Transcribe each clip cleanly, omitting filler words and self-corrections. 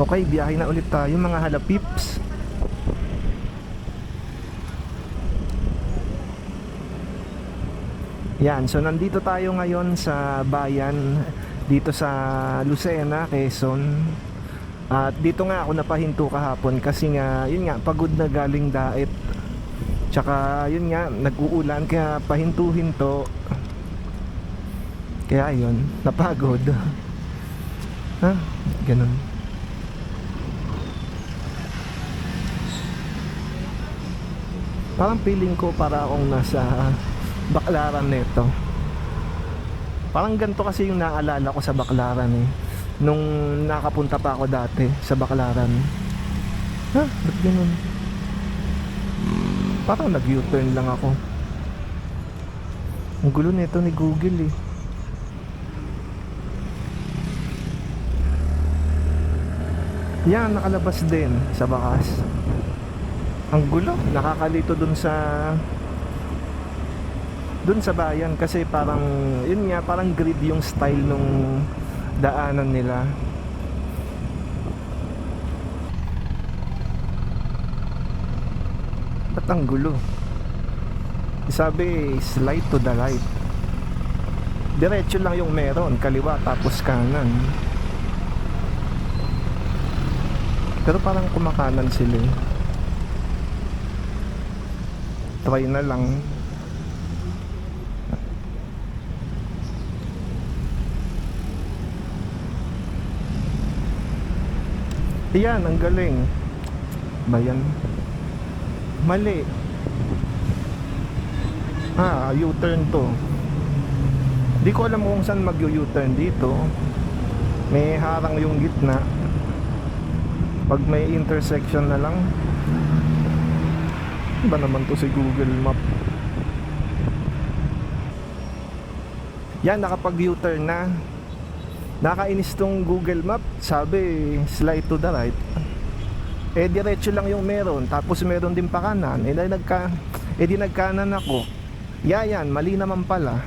Okay, biyahe na ulit tayo mga halapips. Yan, so nandito tayo ngayon sa bayan dito sa Lucena, Quezon. At dito nga ako napahinto kahapon kasi nga, yun nga, pagod na galing daet. Tsaka yun nga, nag-uulan kaya pahinto-hinto. Kaya yun, napagod. Ha? Ganun. Parang feeling ko para akong nasa Baclaran nito. Parang ganito kasi yung naalala ko sa Baclaran eh. Nung nakapunta pa ako dati sa Baclaran. Ha? Ba't ganun? Parang nag-U-turn lang ako. Ang gulo nito ni Google eh. Yan, nakalabas din sa bakas. Ang gulo, nakakalito dun sa bayan kasi parang yun nga, parang grid yung style nung daanan nila. Ba't ang gulo? Sabi slide to the right. Diretso lang yung meron, kaliwa tapos kanan. Pero parang kumakanan sila eh. Try na lang. Yan, ang galing. Bayan. Mali. U-turn to. Di ko alam kung saan mag-U-turn dito. May harang yung gitna. Pag may intersection na lang. Ba naman to si Google Map? Yan, nakapag U-turn na. Nakainis tong Google Map. Sabi, slide to the right. Eh, diretso lang yung meron. Tapos meron din pa kanan. Di nagkanan ako. Yan, mali naman pala.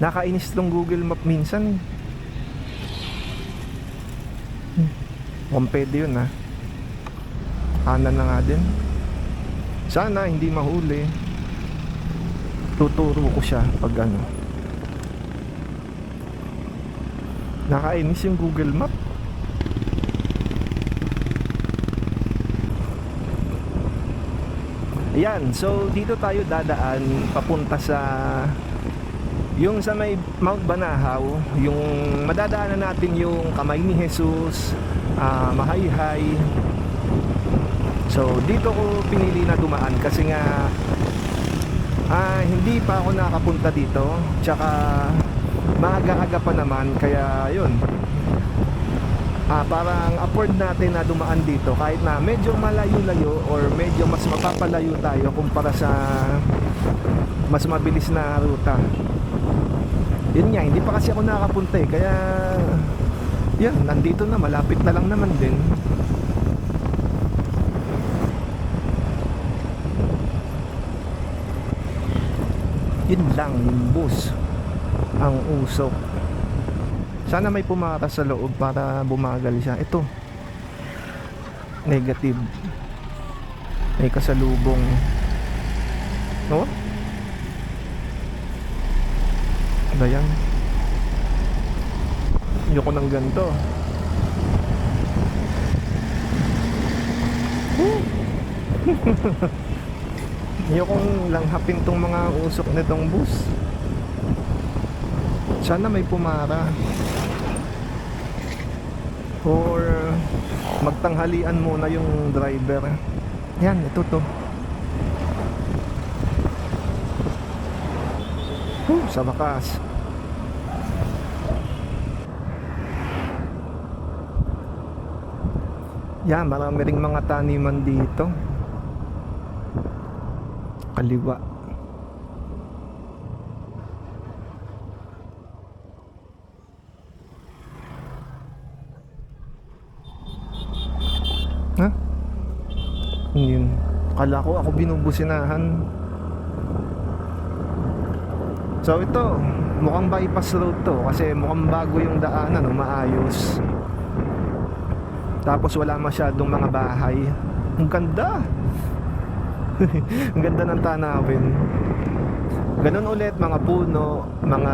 Nakainis tong Google Map minsan. Kung pwede yun ha. Kanan na nga din. Sana hindi mahuli. Tuturo ko siya pag ano. Nakainis yung Google Map. Ayan, so dito tayo dadaan papunta sa yung sa may Mount Banahaw. Yung madadaanan natin yung Kamay ni Jesus, Mahayhay. So dito ko pinili na dumaan kasi nga hindi pa ako nakapunta dito. Tsaka maaga-aga pa naman, kaya yun, parang afford natin na dumaan dito kahit na medyo malayo-layo or medyo mas mapapalayo tayo kumpara sa mas mabilis na ruta. Yun nga, hindi pa kasi ako nakapunta eh, kaya yun, nandito na, malapit na lang naman din. Yun lang, yung bus ang usok. Sana may pumara sa loob para bumagal siya. Ito, negative. May kasalubong. No? Ano yan? Ayoko ng ganito. Ayokong langhapin tong mga usok nitong bus. Sana may pumara or magtanghalian muna yung driver. Yan, ito to. Sa wakas. Yan, marami ring mga taniman dito. Kaliwa. Ha? Yun. Kala ko ako binubusinahan. So ito, mukhang bypass road to kasi mukhang bago yung daanan, maayos. Tapos wala masyadong mga bahay. Ang ganda. Ang ganda ng tanawin. Ganun ulit, mga puno, mga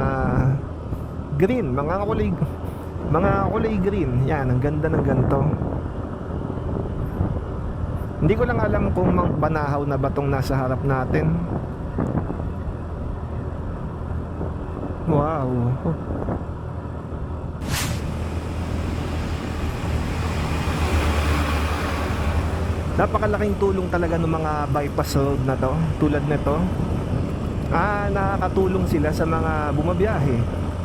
green, mga kulay green. Yan, ang ganda ng ganito. Hindi ko lang alam kung banahaw na ba tong nasa harap natin. Wow. Napakalaking tulong talaga ng mga bypass road na to, tulad nito. Nakakatulong sila sa mga bumabiyahe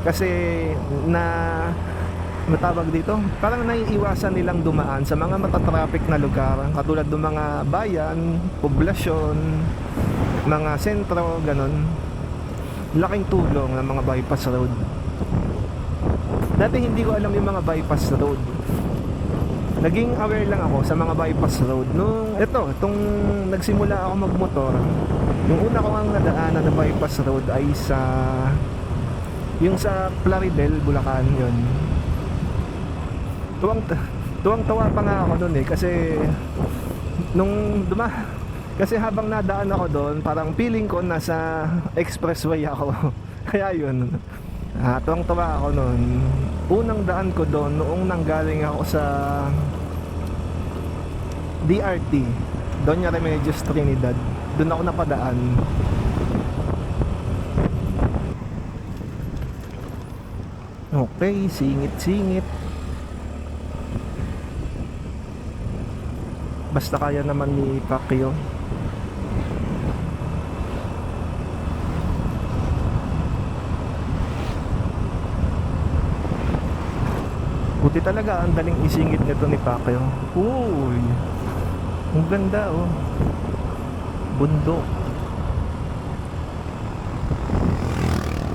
kasi matawag dito, parang naiiwasan nilang dumaan sa mga matatraffic na lugar, katulad ng mga bayan, poblasyon, mga sentro, ganon. Laking tulong ng mga bypass road. Dati hindi ko alam yung mga bypass road. Naging aware lang ako sa mga bypass road itong nagsimula ako magmotor. Yung una ko ang nadaanan na bypass road ay yung sa Plaridel, Bulacan, yun. Tuwang-tawa pa nga ako doon kasi kasi habang nadaan ako doon, parang feeling ko nasa expressway ako. Kaya yun, tuwang-tawa ako noon. Unang daan ko doon noong nanggaling ako sa DRT, Doña Remedios Trinidad. Doon ako napadaan. Okay, singit-singit. Basta kaya naman ni Pacquiao. Buti talaga, ang daling isingit nito ni Pacquiao. Uy, ang ganda oh. Bundok.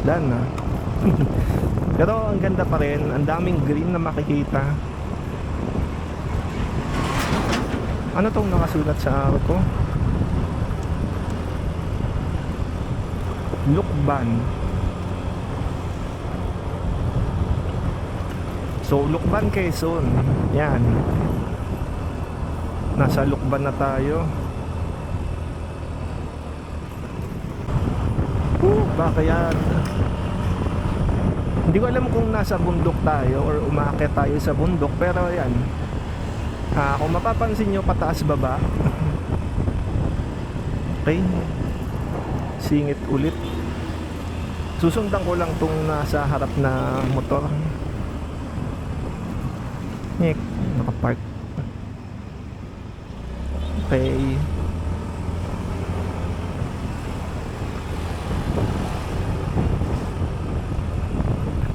Dan na. Pero ang ganda pa rin, ang daming green na makikita. Ano tong nakasulat sa araw ko? Lukban. So Lukban, Quezon. Yan. Nasa Lukban na tayo. Baka yan. Hindi ko alam kung nasa bundok tayo or umaakyat tayo sa bundok, pero yan. Kung mapapansin nyo, pataas baba. Okay. Singit ulit. Susundan ko lang tong nasa harap na motor. Nakapark. Okay.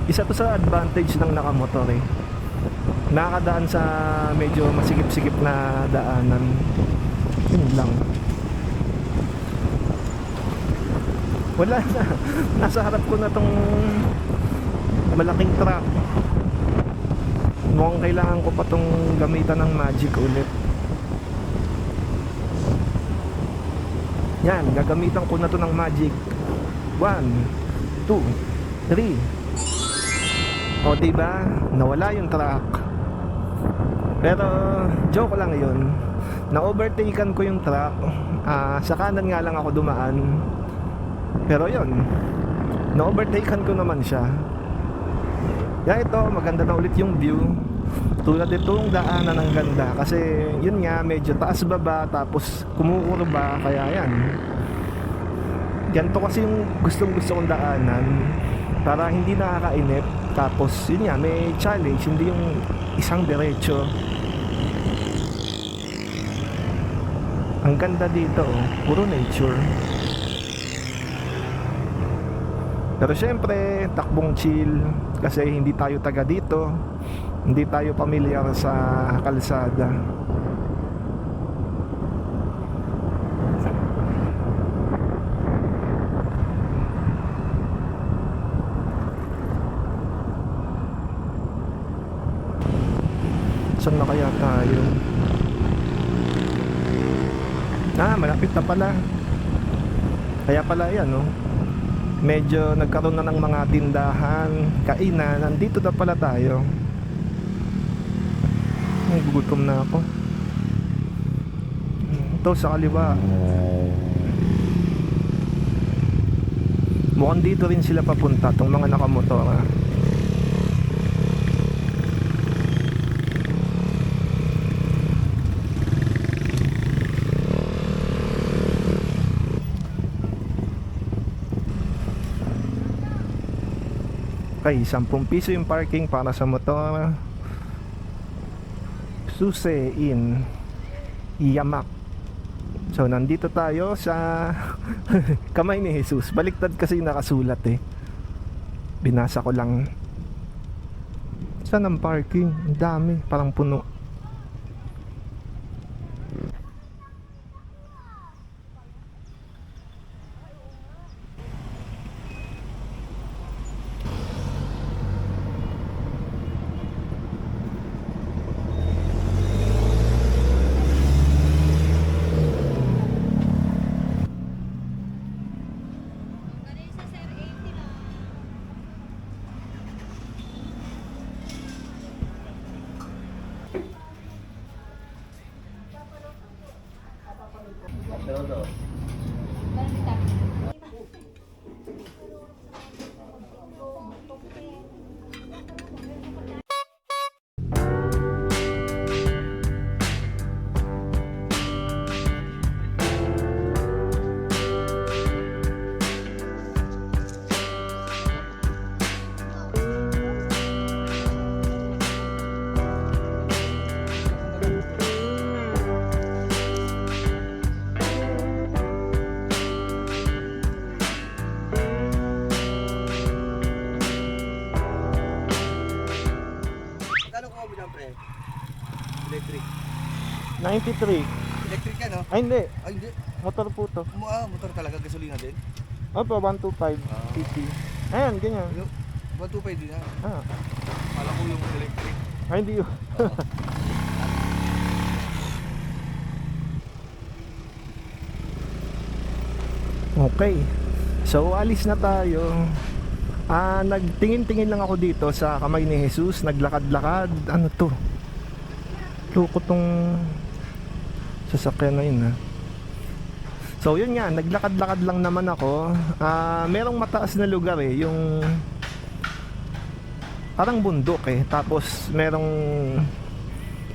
Isa to sa advantage ng nakamotor eh. Nakakadaan sa medyo masikip-sikip na daanan. Yun lang. Wala na. Nasa harap ko na tong malaking truck. Mukhang kailangan ko pa tong gamitan ng magic ulit. Yan, gagamitan ko na to ng magic. 1, 2, 3. O diba, nawala yung truck. Pero joke lang yun. Na-overtaken ko yung truck. Sa kanan nga lang ako dumaan. Pero yun, na-overtaken ko naman siya. Kaya ito, maganda na ulit yung view. Tulad itong daanan ng ganda. Kasi yun nga, medyo taas baba, tapos kumukurba. Kaya yan, ganito kasi yung gustong-gusto kong daanan, para hindi nakakainip. Tapos yun nga, may challenge, hindi yung isang diretso. Ang ganda dito oh, puro nature. Pero syempre, takbong chill. Kasi hindi tayo taga dito, hindi tayo pamilyar sa kalsada. Saan na kaya tayo? Malapit na pala. Kaya pala yan, no? Medyo nagkaroon na ng mga tindahan, kainan. Nandito na pala tayo. Nagugutom na ako. Ito sa kaliwa. Mukhang dito rin sila papunta, tong mga nakamotor. Okay, 10 piso yung parking para sa motor. Suse in Yamak. So nandito tayo sa Kamay ni Jesus. Baliktad kasi nakasulat eh. Binasa ko lang. Saan ang parking? Ang dami, parang puno. Electric. 93. Electric yan, no? Ay hindi, Ay, hindi. motor po to. Motor talaga, gasolina din. Opo, 125 cc. Ayan, ganyan. 125 din, ha? Ah, Kala ko yung electric. ay hindi yun. Okay. So alis na tayo. Nagtingin-tingin lang ako dito sa Kamay ni Jesus, naglakad-lakad. Ano to? Loko tong sasakyan na yun, ha. So yun nga, naglakad-lakad lang naman ako. Merong mataas na lugar eh, yung parang bundok eh. Tapos merong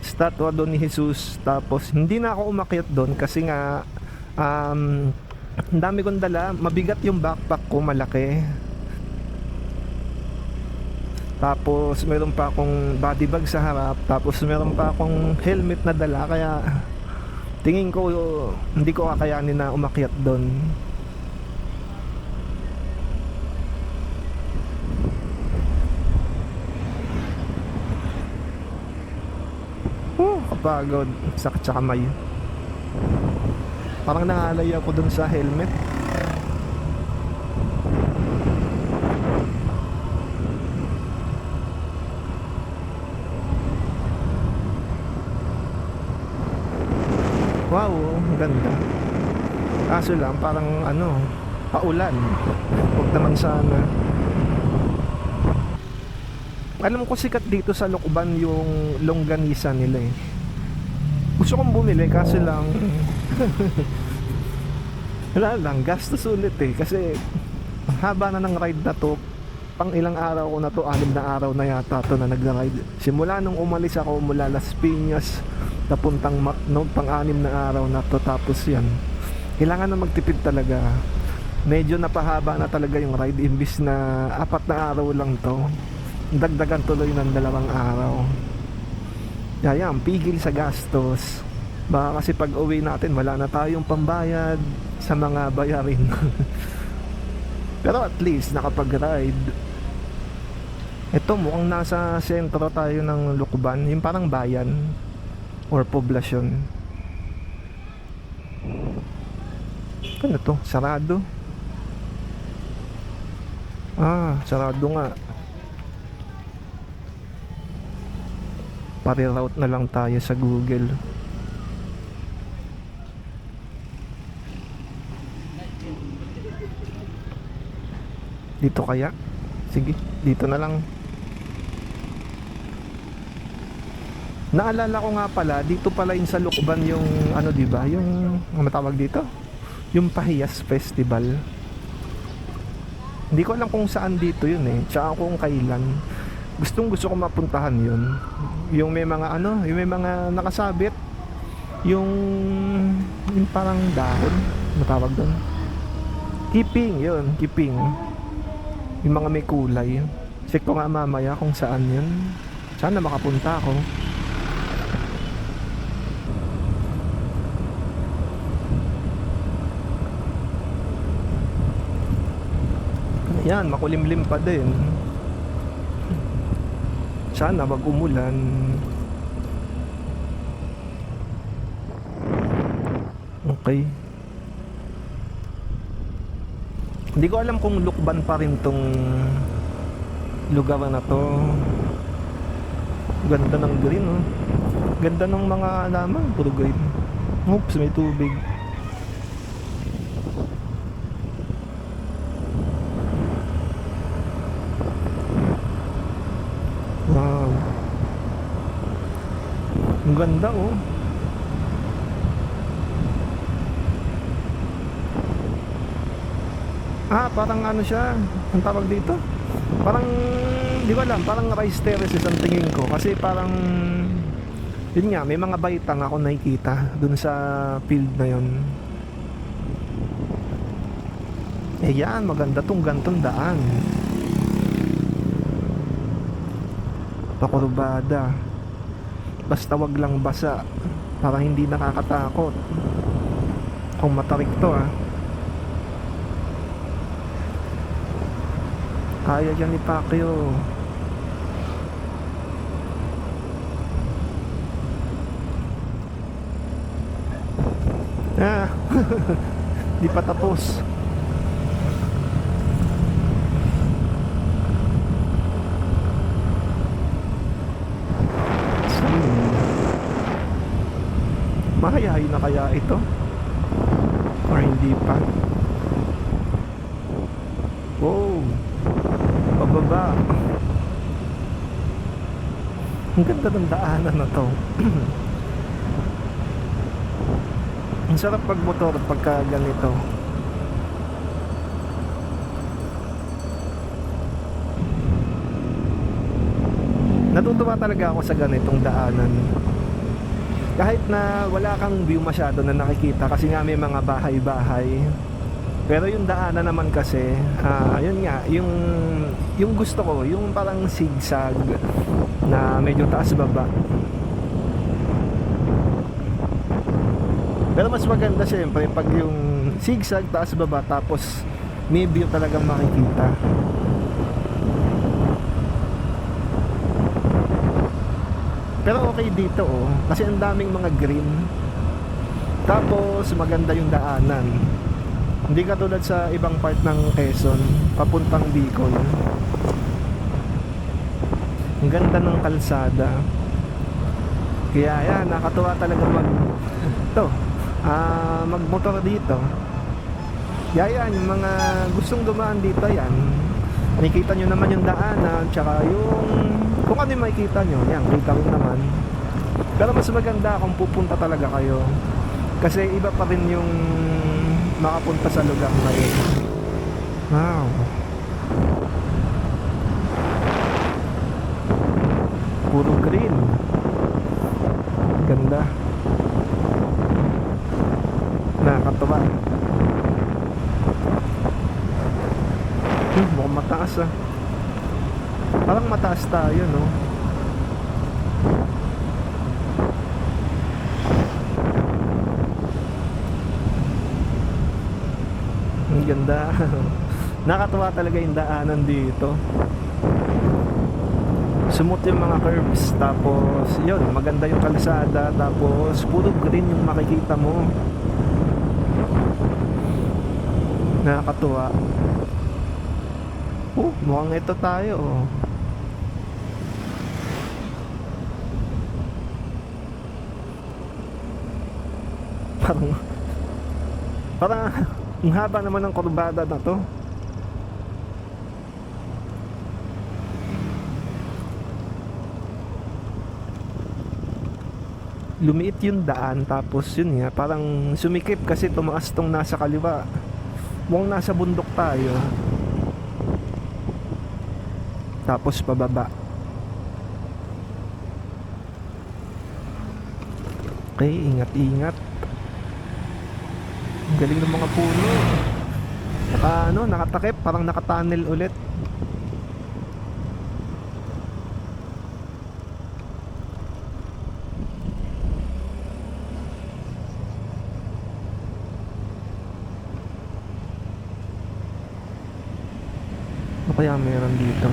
statwa doon ni Jesus. Tapos hindi na ako umakyat doon kasi nga ang dami kong dala, mabigat yung backpack ko, malaki. Tapos meron pa akong body bag sa harap. Tapos meron pa akong helmet na dala. Kaya tingin ko hindi ko kakayanin na umakyat doon. Kapagod. Sakit sa kamay. Parang nangalay ako doon sa helmet. Wow, ang ganda. Kaso lang, parang paulan. Huwag naman sana. Alam ko sikat dito sa Lucban yung longganisa nila eh. Gusto kong bumili, kaso lang wala lang, gastos ulit eh. Kasi ang haba na ng ride na to. Pang ilang araw ko na to, 6 na araw na yata to na nag-ride. Simula nung umalis ako mula Las Piñas napuntang pang-6 na araw na to. Tapos yan, kailangan na magtipid talaga. Medyo napahaba na talaga yung ride. Imbis na 4 na araw lang to, dagdagan tuloy ng 2 araw. Yan, pigil sa gastos. Baka kasi pag uwi natin wala na tayong pambayad sa mga bayarin. Pero at least nakapag-ride. Ito mukhang nasa sentro tayo ng Lucban, yung parang bayan or poblasyon. Ano to? Sarado? Sarado nga. Pare-route na lang tayo sa Google. Dito kaya? Sige, dito na lang. Naalala ko nga pala, dito pala yung sa Lukban yung ano, 'di ba? Yung ano matawag dito? Yung Pahiyas Festival. Hindi ko alam kung saan dito yun eh. Tsaka kung kailan. Gusto ko mapuntahan yun. Yung may mga ano, yung may mga nakasabit. Yung parang dahon, matawag doon. Keeping, yun, keeping. Yung mga may kulay. Check ko nga mamaya kung saan yun. Sana makapunta ako. Yan, makulimlim pa din. Sana wag umulan. Okay. Hindi ko alam kung Lukban pa rin tong lugar na to. Ganda ng green, oh. Ganda ng mga halaman, puro green. Oops, may tubig. Wow. Ang ganda, oh. Parang ano siya, ang tawag dito? Parang, di ko alam, parang rice terraces ang tingin ko. Kasi parang, yun nga, may mga baitang ako nakikita dun sa field na yun. Yan, maganda tong gantong daan. Pakurbada. Basta wag lang basa, para hindi nakakatakot. Kung matarik to, kaya yan ni Pacquiao. Di pa tapos. Mahayahay na kaya ito? Or hindi pa? Wow, pababa. Ang ganda ng daanan na to. Ang sarap pagmotor pagka ganito. Natutuwa talaga ako sa ganitong daanan. Kahit na wala kang view masyado na nakikita kasi nga may mga bahay-bahay. Pero yung daanan naman kasi, yun nga, yung gusto ko, yung parang zigzag na medyo taas-baba. Pero mas maganda siyempre pag yung zigzag, taas-baba, tapos may view talagang makikita. Pero okay dito, oh, kasi ang daming mga green. Tapos maganda yung daanan. Hindi katulad sa ibang part ng Quezon, papuntang Bicol. Ang ganda ng kalsada. Kaya yan, nakatuwa talaga magmotor dito. Yan, yung mga gustong dumaan dito, yan. Nakikita nyo naman yung daanan, tsaka yung kung ano yung makikita nyo, yan, kita rin naman. Pero mas maganda kung pupunta talaga kayo. Kasi iba pa rin yung makapunta sa lugar na yun. Wow. Puro green. Ganda. Nakakatuwa. Mukhang mataas, parang mataas tayo, no? Ang ganda. Nakatuwa talaga yung daanan dito. Smooth yung mga curves. Tapos yun, maganda yung kalsada. Tapos puro green yung makikita mo. Nakakatuwa. Mukhang ito tayo, oh. Parang ang haba naman ng kurbada na to. lumiit yung daan, tapos yun nga, parang sumikip kasi tumaas tong nasa kaliwa. Mukhang nasa bundok tayo. Tapos pababa. Okay, ingat-ingat. Ang galing ng mga puno. Nakatakip, parang nakatunnel ulit. Ano kaya meron dito?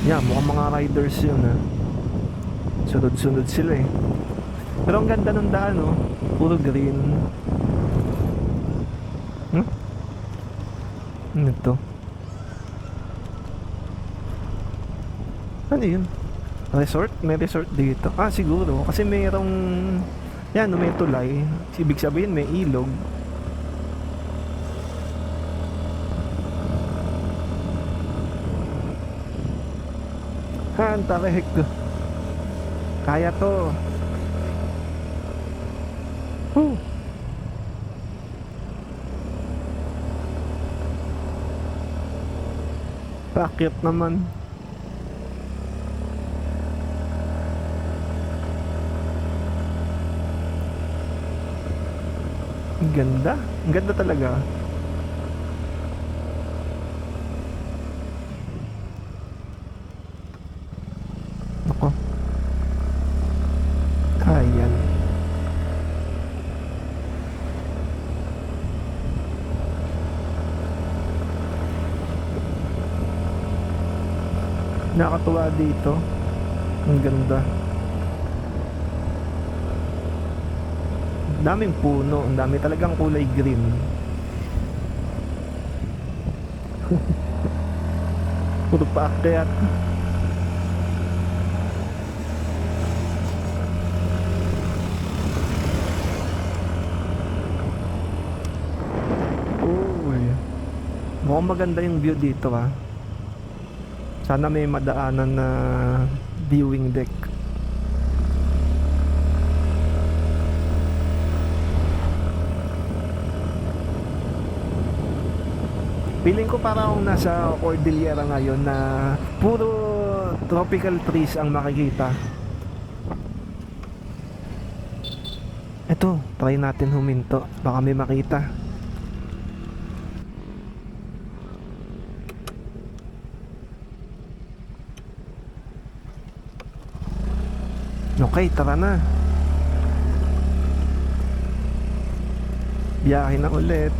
Yeah, mukhang mga riders yun ha. Sunod-sunod sila eh. Pero ang ganda ng daan oh. Puro green. Ano ito? Ano yun? Resort? May resort dito. Ah, siguro. Kasi mayroong... Yan, may tulay. Ibig sabihin may ilog. Han, tarek. Kaya to. Whew. Bakit naman? Ang ganda. Ang ganda talaga. Ako. Ayan. Nakakatuwa dito. Ang ganda. Daming puno, ang dami talagang kulay green. Puro paakyat. Uy. Mukhang maganda yung view dito ah. Sana may madaanan na viewing deck. Feeling ko para akong nasa Cordillera ngayon na puro tropical trees ang makikita. Eto, try natin huminto. Baka may makita. Okay, tara na. Biyahe na ulit.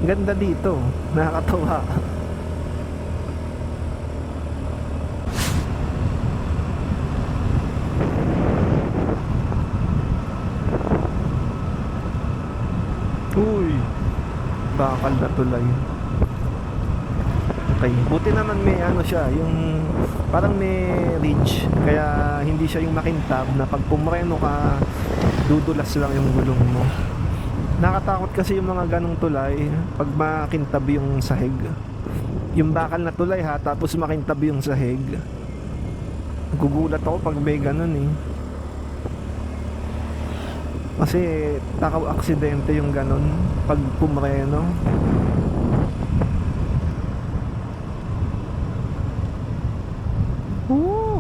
Ganda dito, nakakatawa. Uy, bakal na tulay. Okay, buti naman may ano siya, yung parang may ridge, kaya hindi siya yung makintab na pag pumreno ka, dudulas lang yung gulong mo. Nakatakot kasi yung mga ganong tulay pag makintab yung sahig. Yung bakal na tulay ha, tapos makintab yung sahig. Gugulat ako pag may ganon eh. Kasi takaw aksidente yung ganon pag pumreno. Woo!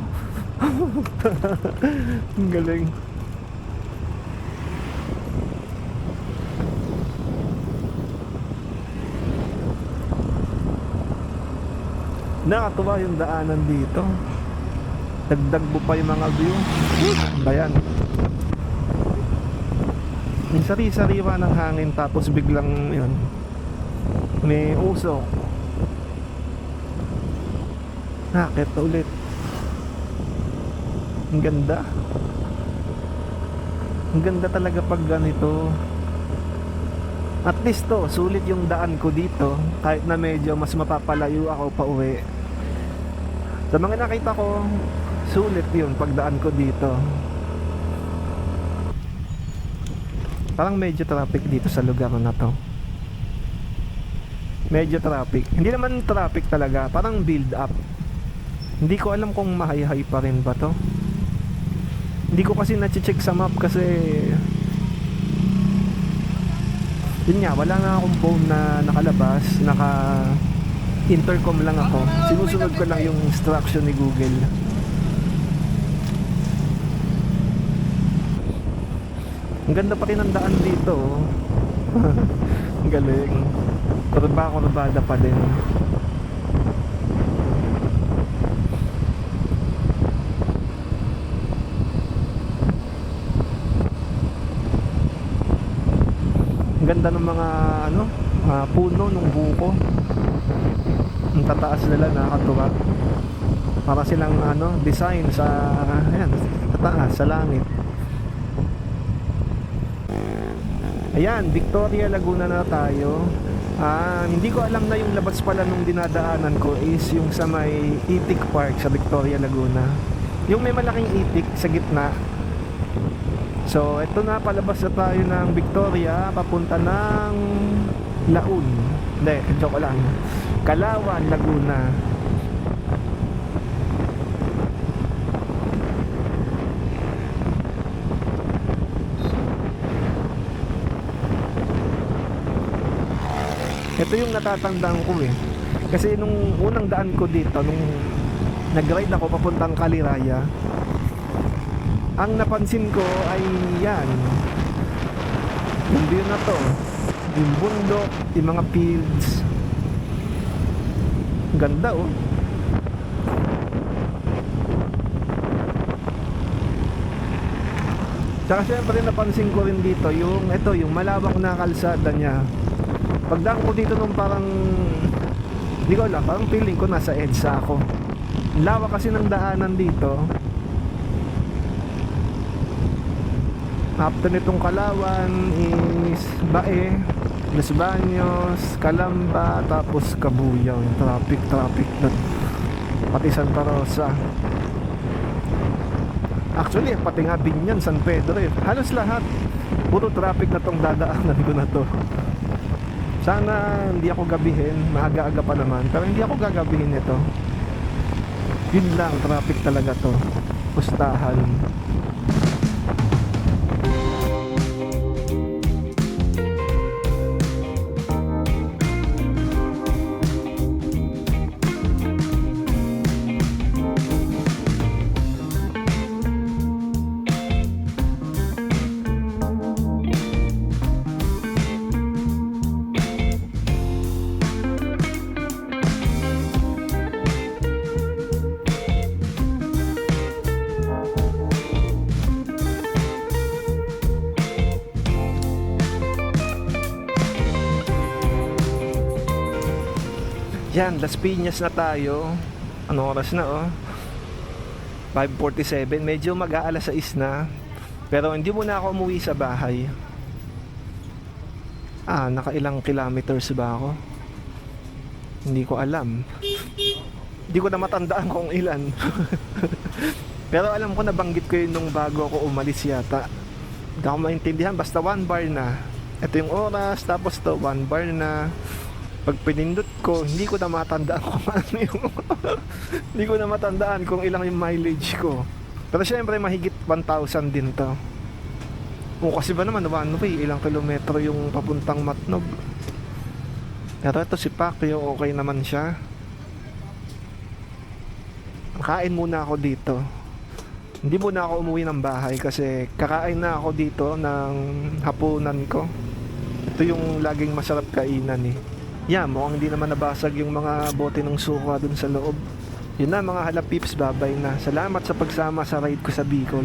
Ang galing. Nakatuwa yung daanan dito. Dagdag mo pa yung mga view. Bayan. Yung sari-sariwa ng hangin, tapos biglang yun, may usok. Nakit ulit. Ang ganda. Ang ganda talaga pag ganito. At least to, sulit yung daan ko dito. Kahit na medyo mas mapapalayo ako pa uwi. Sa mga nakita ko, sulit yun pagdaan ko dito. Parang medyo traffic dito sa lugar na to. medyo traffic. Hindi naman traffic talaga, parang build up. Hindi ko alam kung mahay-hay pa rin ba to. Hindi ko kasi na-check sa map kasi yun nga, wala nga akong phone na nakalabas, intercom lang ako. Sinusunod ko lang yung instruction ni Google. Ang ganda pa rin ang daan dito. Ang galing. Kurbada pa din. Ang ganda ng mga puno ng buko. Ang tataas nila, nakakatuwa. Para silang design sa tataas sa langit. Ayan, Victoria Laguna na tayo. Hindi ko alam na yung labas pala nung dinadaanan ko is yung sa may Itik Park sa Victoria Laguna. Yung may malaking itik sa gitna. So, eto na, palabas na tayo ng Victoria, papunta ng Laun. Hindi, joke lang. Kalawan, Laguna. Ito yung natatandaan ko eh. Kasi nung unang daan ko dito, nung nag-ride ako papuntang Kaliraya, ang napansin ko ay yan. Yung view na to. Yung bundok, yung mga fields. Ganda oh. Tsaka syempre napansin ko rin dito yung malawak na kalsada niya. Pagdaan ko dito nung parang hindi ko alam, parang feeling ko nasa EDSA ako. Lawak kasi ng daanan dito. After nitong Kalawan is Bae, Los Baños, Calamba, tapos Cabuyao. Traffic doon. Pati Santa Rosa. Actually, pati nga Binyan, San Pedro eh. Halos lahat. Puro traffic na tong dadaanan ko na to. Sana hindi ako gabihin, maaga-aga pa naman, pero hindi ako gagabihin ito. Yun lang, traffic talaga to. Pustahan. Yan, Las Piñas na tayo. Anong oras na oh? 5:47. Medyo mag-aalas 6 na. Pero hindi muna ako umuwi sa bahay. Nakailang kilometers ba ako? Hindi ko alam. Hindi ko na matandaan kung ilan. Pero alam ko, nabanggit ko yun nung bago ako umalis yata. Hindi ako maintindihan. Basta 1 bar na. Ito yung oras. Tapos to 1 bar na. Pag pinindot ko, hindi ko na matandaan kung ano yung hindi ko na matandaan kung ilang yung mileage ko. Pero syempre mahigit 1,000 din to. Kasi ba naman one way, ilang kilometro yung papuntang Matnog. Pero ito si Pacquiao, okay naman siya. Kain muna ako dito. Hindi muna ako umuwi ng bahay kasi kakain na ako dito ng hapunan ko. Ito yung laging masarap kainan eh. Mukhang hindi naman nabasag yung mga bote ng suka dun sa loob. Yun na mga halapips, babay na. Salamat sa pagsama sa ride ko sa Bicol.